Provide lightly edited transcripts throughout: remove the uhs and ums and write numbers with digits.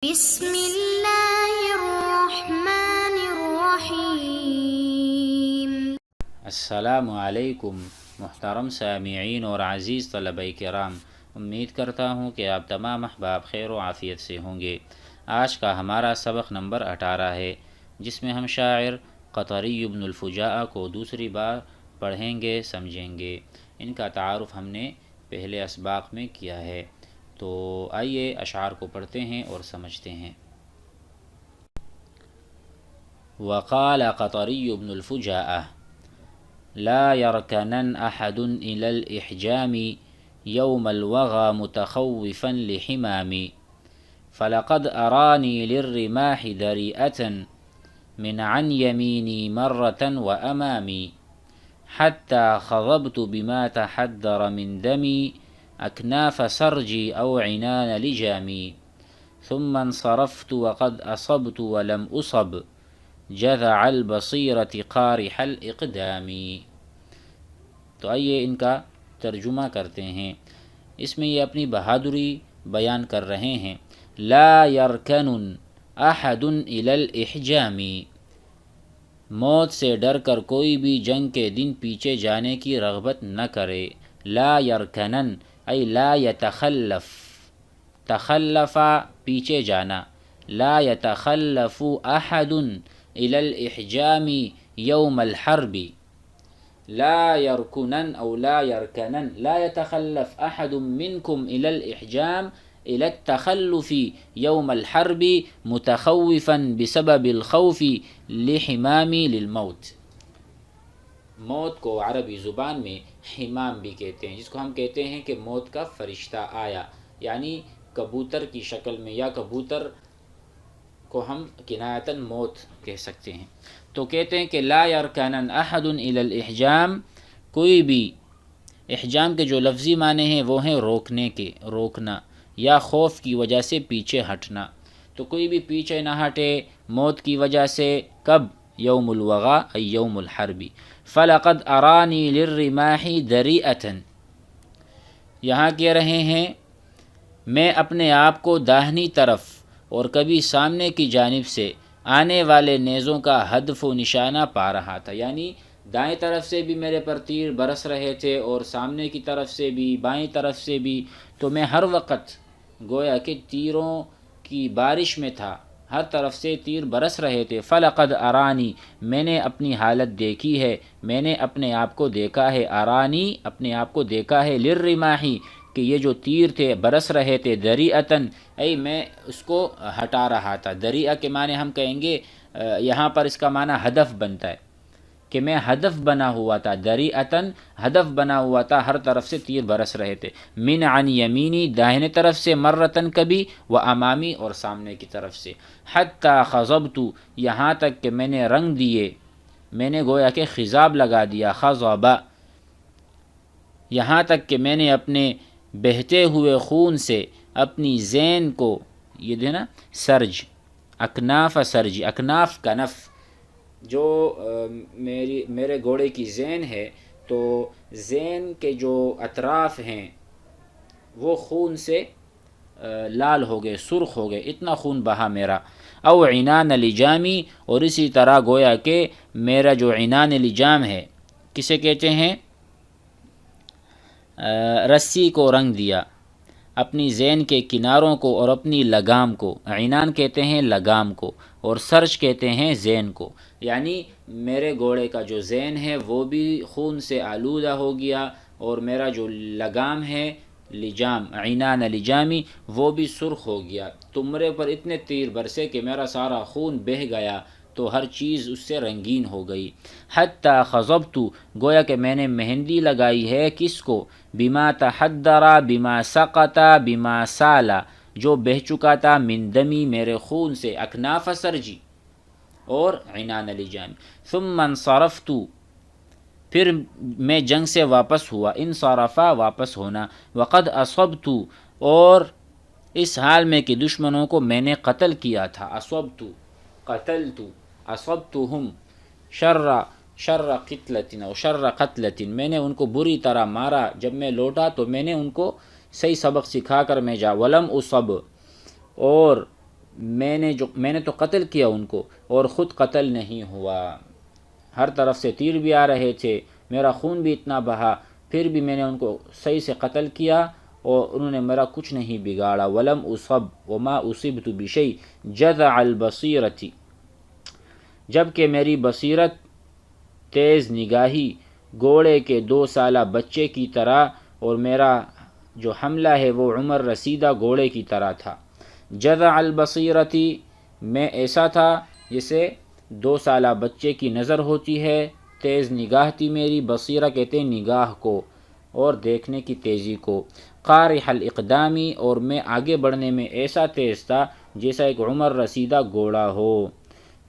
بسم اللہ الرحمن الرحیم۔ السلام علیکم محترم سامعین اور عزیز طلبہ کرام، امید کرتا ہوں کہ آپ تمام احباب خیر و عافیت سے ہوں گے۔ آج کا ہمارا سبق نمبر 18 ہے، جس میں ہم شاعر قطری بن الفجاء کو دوسری بار پڑھیں گے، سمجھیں گے۔ ان کا تعارف ہم نے پہلے اسباق میں کیا ہے، تو آئیے اشعار کو پڑھتے ہیں اور سمجھتے ہیں۔ وقال قطری بن الفجاء لا يركنن أحد إلى الإحجام يوم الوغى متخوفا لحمامي، فلقد أراني للرماح دريئة من عن يميني مرة وأمامي، حتى خضبت بما تحدر من دمي أكناف سرجي أو عنان لجامي، ثم انصرفت وقد أصبت ولم أصب جذع البصيرة قارح الإقدام۔ تو آئیے ان کا ترجمہ کرتے ہیں۔ اس میں یہ اپنی بہادری بیان کر رہے ہیں۔ لا يركن أحد إلى الإحجام، موت سے ڈر کر کوئی بھی جنگ کے دن پیچھے جانے کی رغبت نہ کرے۔ لا يركنن ای لا يتخلف، تخلف پیچھے جانا، لا يتخلف احد الى الاحجام یوم الحرب، لا يركنن او لا يركنن لا يتخلف احد منكم الى الاحجام الى التخلف يوم الحرب متخوفا بسبب الخوف لحمام للموت۔ موت کو عربی زبان میں حمام بھی کہتے ہیں، جس کو ہم کہتے ہیں کہ موت کا فرشتہ آیا، یعنی کبوتر کی شکل میں، یا کبوتر کو ہم کنایتاً موت کہہ سکتے ہیں۔ تو کہتے ہیں کہ لا يركنن احد الى الاحجام، کوئی بھی، احجام کے جو لفظی معنی ہیں وہ ہیں روکنے کے، روکنا یا خوف کی وجہ سے پیچھے ہٹنا۔ تو کوئی بھی پیچھے نہ ہٹے موت کی وجہ سے، کب؟ یوم الوغا ای یوم الحرب۔ فلقد ارانی للرماح دریئة، یہاں کہہ رہے ہیں میں اپنے آپ کو داہنی طرف اور کبھی سامنے کی جانب سے آنے والے نیزوں کا ہدف و نشانہ پا رہا تھا، یعنی دائیں طرف سے بھی میرے پر تیر برس رہے تھے اور سامنے کی طرف سے بھی، بائیں طرف سے بھی، تو میں ہر وقت گویا کہ تیروں کی بارش میں تھا، ہر طرف سے تیر برس رہے تھے۔ فلقد ارانی، میں نے اپنی حالت دیکھی ہے، میں نے اپنے آپ کو دیکھا ہے، ارانی اپنے آپ کو دیکھا ہے، للرماحی کہ یہ جو تیر تھے برس رہے تھے، دریئتاً ای میں اس کو ہٹا رہا تھا۔ دریئہ کے معنی ہم کہیں گے، یہاں پر اس کا معنی ہدف بنتا ہے کہ میں ہدف بنا ہوا تھا، دریئتاً ہدف بنا ہوا تھا، ہر طرف سے تیر برس رہے تھے۔ من عن یمینی، داہنے طرف سے، مرتن کبھی، و امامی اور سامنے کی طرف سے۔ حتی خضبت، یہاں تک کہ میں نے رنگ دیے، میں نے گویا کہ خضاب لگا دیا، خضب، یہاں تک کہ میں نے اپنے بہتے ہوئے خون سے اپنی زین کو، یہ جو ہے نا سرج، اکناف سرجی، اکناف کنف، جو میرے گھوڑے کی زین ہے، تو زین کے جو اطراف ہیں وہ خون سے لال ہو گئے، سرخ ہو گئے، اتنا خون بہا میرا۔ او عنان لجامی، اور اسی طرح گویا کہ میرا جو عنان لجام ہے، کسے کہتے ہیں؟ رسی کو رنگ دیا، اپنی زین کے کناروں کو اور اپنی لگام کو، عنان کہتے ہیں لگام کو، اور سرج کہتے ہیں زین کو، یعنی میرے گھوڑے کا جو زین ہے وہ بھی خون سے آلودہ ہو گیا، اور میرا جو لگام ہے، لجام، عنان لجامی، وہ بھی سرخ ہو گیا۔ تمہارے پر اتنے تیر برسے کہ میرا سارا خون بہہ گیا، تو ہر چیز اس سے رنگین ہو گئی۔ حتی خضبت، گویا کہ میں نے مہندی لگائی ہے، کس کو؟ بما تحدر، بما سقط، بما سالا، جو بہہ چکا تھا، من دمی، میرے خون سے، اکناف سرجی اور عنان لجامی۔ ثم انصرفت، پھر میں جنگ سے واپس ہوا، انصرفا واپس ہونا، وقد اصبت، اور اس حال میں کہ دشمنوں کو میں نے قتل کیا تھا، اصبت، قتلت، اصبتهم شر قتلتن اور شر قتلتن، میں نے ان کو بری طرح مارا، جب میں لوٹا تو میں نے ان کو صحیح سبق سکھا کر میں جا، ولم اصب، اور میں نے تو قتل کیا ان کو اور خود قتل نہیں ہوا، ہر طرف سے تیر بھی آ رہے تھے، میرا خون بھی اتنا بہا، پھر بھی میں نے ان کو صحیح سے قتل کیا اور انہوں نے میرا کچھ نہیں بگاڑا۔ ولم اصب وما اصبت بشیء جذع البصیرۃ، جبکہ میری بصیرت تیز نگاہی گھوڑے کے 2 سالہ بچے کی طرح اور میرا جو حملہ ہے وہ عمر رسیدہ گھوڑے کی طرح تھا۔ جذع البصیرۃ، میں ایسا تھا جسے 2 سالہ بچے کی نظر ہوتی ہے، تیز نگاہ تھی میری، بصیرہ کہتے ہیں نگاہ کو اور دیکھنے کی تیزی کو۔ قارح الاقدامی، اور میں آگے بڑھنے میں ایسا تیز تھا جیسا ایک عمر رسیدہ گھوڑا ہو۔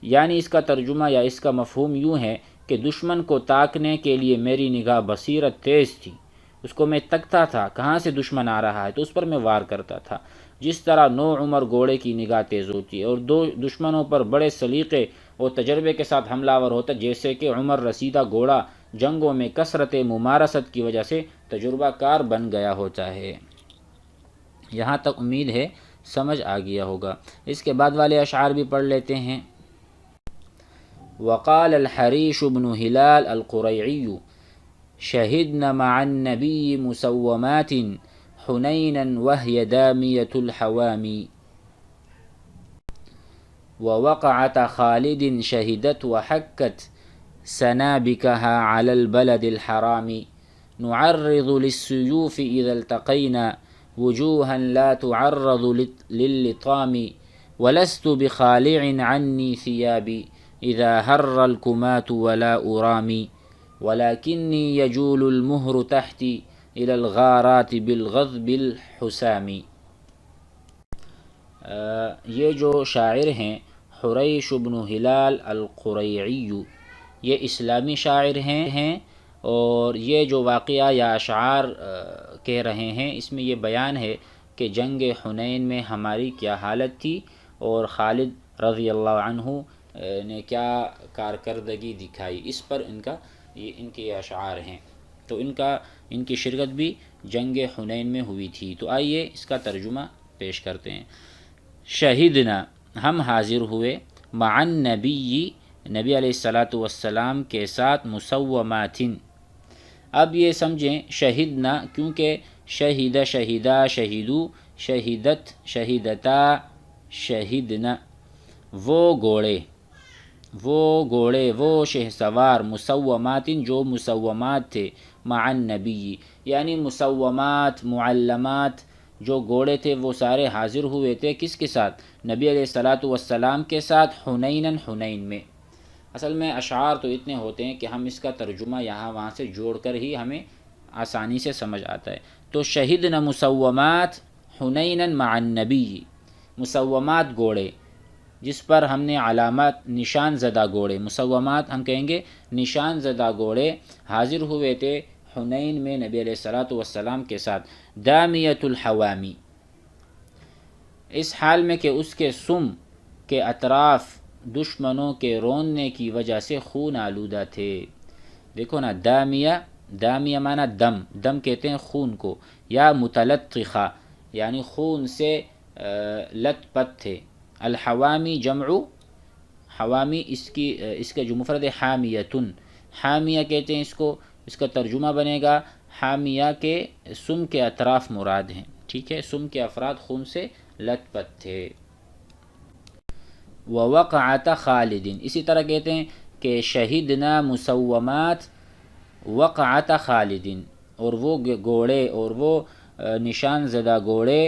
یعنی اس کا ترجمہ یا اس کا مفہوم یوں ہے کہ دشمن کو تاکنے کے لیے میری نگاہ بصیرت تیز تھی، اس کو میں تکتا تھا کہاں سے دشمن آ رہا ہے تو اس پر میں وار کرتا تھا، جس طرح نو عمر گھوڑے کی نگاہ تیز ہوتی ہے اور 2 دشمنوں پر بڑے سلیقے اور تجربے کے ساتھ حملہ آور ہوتا ہے، جیسے کہ عمر رسیدہ گھوڑا جنگوں میں کثرت ممارست کی وجہ سے تجربہ کار بن گیا ہوتا ہے۔ یہاں تک امید ہے سمجھ آ گیا ہوگا۔ اس کے بعد والے اشعار بھی پڑھ لیتے ہیں۔ وقال الحریش بن ہلال القریعی شہدنا مع النبی مسومات حنینا وهي دامیة الحوامی ووقعت خالد شهدت وحكت سنابكها على البلد الحرام نعرض للسيوف إذا التقينا وجوها لا تعرض للطام ولست بخالع عني ثيابي إذا هر الكمات ولا أرامي ولكني يجول المهر تحتي إلى الغارات بالغضب الحسام۔ یہ جو شاعر ہیں حریش بن ہلال القریعی، یہ اسلامی شاعر ہیں اور یہ جو واقعہ یا اشعار کہہ رہے ہیں اس میں یہ بیان ہے کہ جنگ حنین میں ہماری کیا حالت تھی اور خالد رضی اللہ عنہ نے کیا کارکردگی دکھائی، اس پر ان کے اشعار ہیں۔ تو ان کی شرکت بھی جنگ حنین میں ہوئی تھی۔ تو آئیے اس کا ترجمہ پیش کرتے ہیں۔ شہدنا، ہم حاضر ہوئے، مع النبی، نبی علیہ السلام کے ساتھ، مسومات، اب یہ سمجھیں شہدنا کیونکہ شہید، شہیدہ، شہیدو، شہیدت، شہیدتا، شہدنا، وہ گھوڑے، وہ شہ سوار، مسومات جو مسومات تھے، مع النبی یعنی مسومات، معلمات جو گھوڑے تھے وہ سارے حاضر ہوئے تھے، کس کے ساتھ؟ نبی علیہ السلام کے ساتھ، حنیناً، حنین میں۔ اصل میں اشعار تو اتنے ہوتے ہیں کہ ہم اس کا ترجمہ یہاں وہاں سے جوڑ کر ہی ہمیں آسانی سے سمجھ آتا ہے۔ تو شہدنا مسومات حنیناً مع النبی، مسومات گھوڑے جس پر ہم نے علامات، نشان زدہ گھوڑے، مسومات ہم کہیں گے نشان زدہ گھوڑے حاضر ہوئے تھے حنین میں نبی علیہ السلام کے ساتھ، دامیۃ الحوامی، اس حال میں کہ اس کے سم کے اطراف دشمنوں کے روننے کی وجہ سے خون آلودہ تھے۔ دیکھو نا، دامیہ معنی دم کہتے ہیں خون کو، یا متلطخہ یعنی خون سے لت پت تھے۔ الحوامی جمع حوامی، اس کا جو مفرد حامیتن، حامیہ کہتے ہیں اس کو، اس کا ترجمہ بنے گا حامیہ کے سم کے اطراف مراد ہیں، ٹھیک ہے، سم کے افراد خون سے لت پت تھے۔ ووقعت خالد، اسی طرح کہتے ہیں کہ شہدنا مسومات وقعت خالد، اور وہ گھوڑے اور وہ نشان زدہ گھوڑے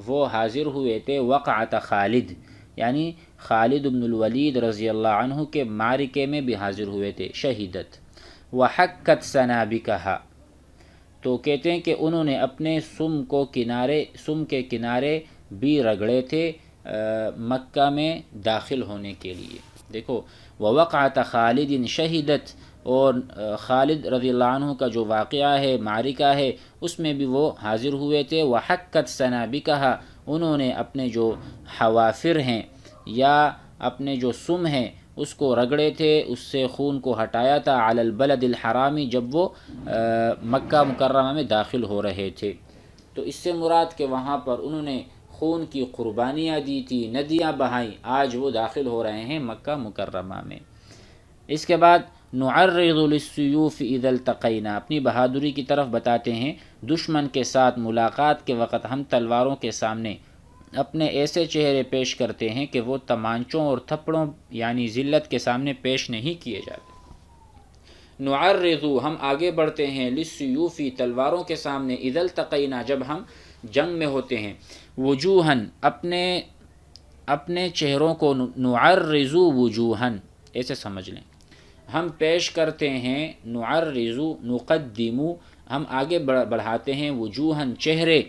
وہ حاضر ہوئے تھے، وقعت خالد یعنی خالد بن الولید رضی اللہ عنہ کے معرکے میں بھی حاضر ہوئے تھے، شہیدت۔ وحکت سنابکہا، تو کہتے ہیں کہ انہوں نے اپنے سم کے کنارے بھی رگڑے تھے مکہ میں داخل ہونے کے لیے۔ دیکھو، ووقعت خالد شہیدت، اور خالد رضی اللہ عنہ کا جو واقعہ ہے، معرکہ ہے، اس میں بھی وہ حاضر ہوئے تھے۔ وحکت سنابکہا، انہوں نے اپنے جو حوافر ہیں یا اپنے جو سم ہیں اس کو رگڑے تھے، اس سے خون کو ہٹایا تھا، علی البلد الحرامی، جب وہ مکہ مکرمہ میں داخل ہو رہے تھے۔ تو اس سے مراد کہ وہاں پر انہوں نے خون کی قربانیاں دی تھی، ندیاں بہائیں، آج وہ داخل ہو رہے ہیں مکہ مکرمہ میں۔ اس کے بعد نعرض للسیوف اذا التقینا، اپنی بہادری کی طرف بتاتے ہیں، دشمن کے ساتھ ملاقات کے وقت ہم تلواروں کے سامنے اپنے ایسے چہرے پیش کرتے ہیں کہ وہ تمانچوں اور تھپڑوں یعنی ذلت کے سامنے پیش نہیں کیے جاتے۔ نعرض، ہم آگے بڑھتے ہیں، للسیوفی، تلواروں کے سامنے، اذا التقینا، جب ہم جنگ میں ہوتے ہیں، وجوہن، اپنے چہروں کو، نعرض وجوہن، ایسے سمجھ لیں، ہم پیش کرتے ہیں، نعرض، نقدم، ہم آگے بڑھاتے ہیں، وجوہن، چہرے،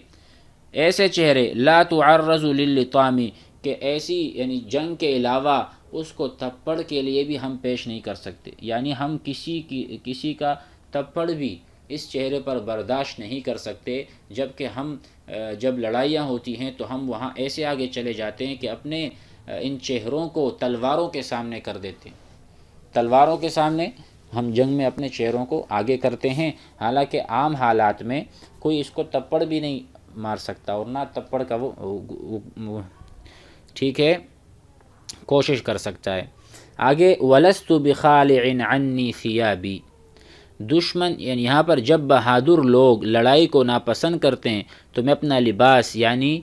ایسے چہرے، لا تعرض للطعام، کہ ایسی یعنی جنگ کے علاوہ اس کو تھپڑ کے لیے بھی ہم پیش نہیں کر سکتے، یعنی ہم کسی کا تھپڑ بھی اس چہرے پر برداشت نہیں کر سکتے، جبکہ ہم جب لڑائیاں ہوتی ہیں تو ہم وہاں ایسے آگے چلے جاتے ہیں کہ اپنے ان چہروں کو تلواروں کے سامنے کر دیتے ہیں، تلواروں کے سامنے ہم جنگ میں اپنے چہروں کو آگے کرتے ہیں، حالانکہ عام حالات میں کوئی اس کو تھپڑ بھی نہیں مار سکتا اور نہ تھپڑ کا وہ ٹھیک ہے کوشش کر سکتا ہے۔ آگے وَلَسْتُ بِخَالِعٍ عَنِّي ثِيَابِي، دشمن یعنی یہاں پر جب بہادر لوگ لڑائی کو ناپسند کرتے ہیں تو میں اپنا لباس یعنی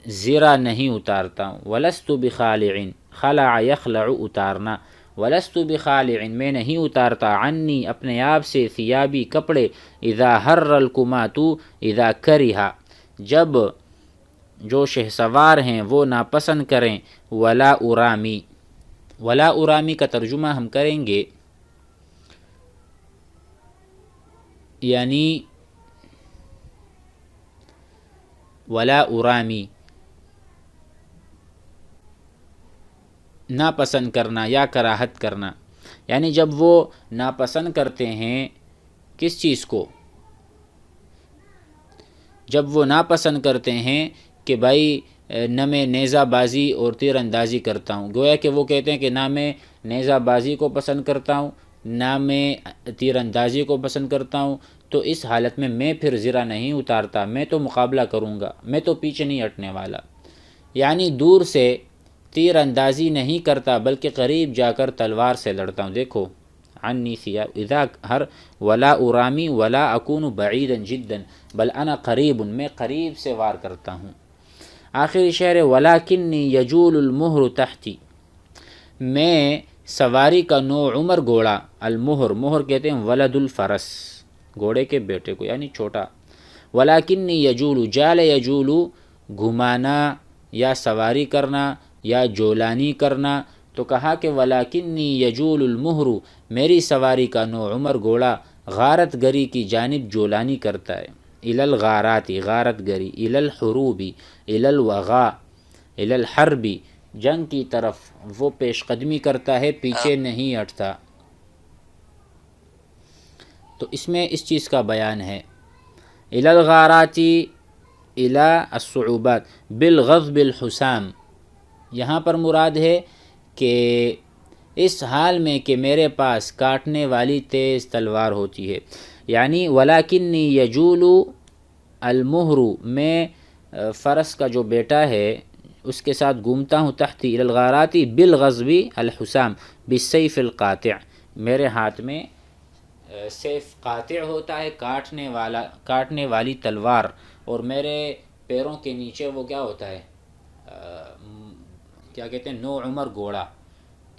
زرہ نہیں اتارتا ہوں۔ وَلَسْتُ بِخَالِعٍ، خلع یخلع اتارنا، وَلَسْتُ بِخَالِعٍ میں نہیں اتارتا، عنی اپنے آپ سے، ثیابی کپڑے، اذا حر الکمات اذا کرہا، جب جو شہسوار ہیں وہ ناپسند کریں، ولا ارامی، ولا ارامی کا ترجمہ ہم کریں گے یعنی ولا ارامی ناپسند کرنا یا کراہت کرنا، یعنی جب وہ ناپسند کرتے ہیں کس چیز کو، جب وہ ناپسند کرتے ہیں کہ بھائی نہ میں نیزہ بازی اور تیر اندازی کرتا ہوں، گویا کہ وہ کہتے ہیں کہ نہ میں نیزہ بازی کو پسند کرتا ہوں نہ میں تیر اندازی کو پسند کرتا ہوں، تو اس حالت میں پھر زرہ نہیں اتارتا، میں تو مقابلہ کروں گا، میں تو پیچھے نہیں ہٹنے والا، یعنی دور سے تیر اندازی نہیں کرتا بلکہ قریب جا کر تلوار سے لڑتا ہوں۔ دیکھو عنی ثیاب اذا ہر ولا ارامی ولا اکون بعیدا جدا بل انا قریب، میں قریب سے وار کرتا ہوں۔ آخری شعر ولکنی یجول المہر تحتی، میں سواری کا نوع عمر گھوڑا، المہر، مہر کہتے ہیں ولد الفرس، گھوڑے کے بیٹے کو یعنی چھوٹا، ولکنی یجول، جال یجول گھمانا یا سواری کرنا یا جولانی کرنا، تو کہا کہ ولکنی یجول المہر، میری سواری کا نوع عمر گھوڑا غارت گری کی جانب جولانی کرتا ہے، الی الغارات، غارت گری، الی الحروب، الی الوغا، الی الحرب، جنگ کی طرف وہ پیش قدمی کرتا ہے، پیچھے نہیں ہٹتا۔ تو اس میں اس چیز کا بیان ہے، الی الغارات، الی الصعوبات، بالغضب الحسام، یہاں پر مراد ہے کہ اس حال میں کہ میرے پاس کاٹنے والی تیز تلوار ہوتی ہے، یعنی ولاکنی یجول المہر، میں فرس کا جو بیٹا ہے اس کے ساتھ گھومتا ہوں، تحتی الی الغارات بالغضب الحسام بالسیف القاطع، میرے ہاتھ میں سیف قاطع ہوتا ہے، کاٹنے والی تلوار، اور میرے پیروں کے نیچے وہ کیا ہوتا ہے، کیا کہتے ہیں، نو عمر گھوڑا،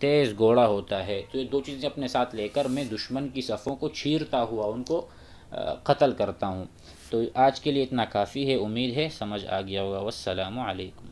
تیز گھوڑا ہوتا ہے۔ تو یہ دو چیزیں اپنے ساتھ لے کر میں دشمن کی صفوں کو چیرتا ہوا ان کو قتل کرتا ہوں۔ تو آج کے لیے اتنا کافی ہے، امید ہے سمجھ آ گیا ہوگا۔ والسلام علیکم۔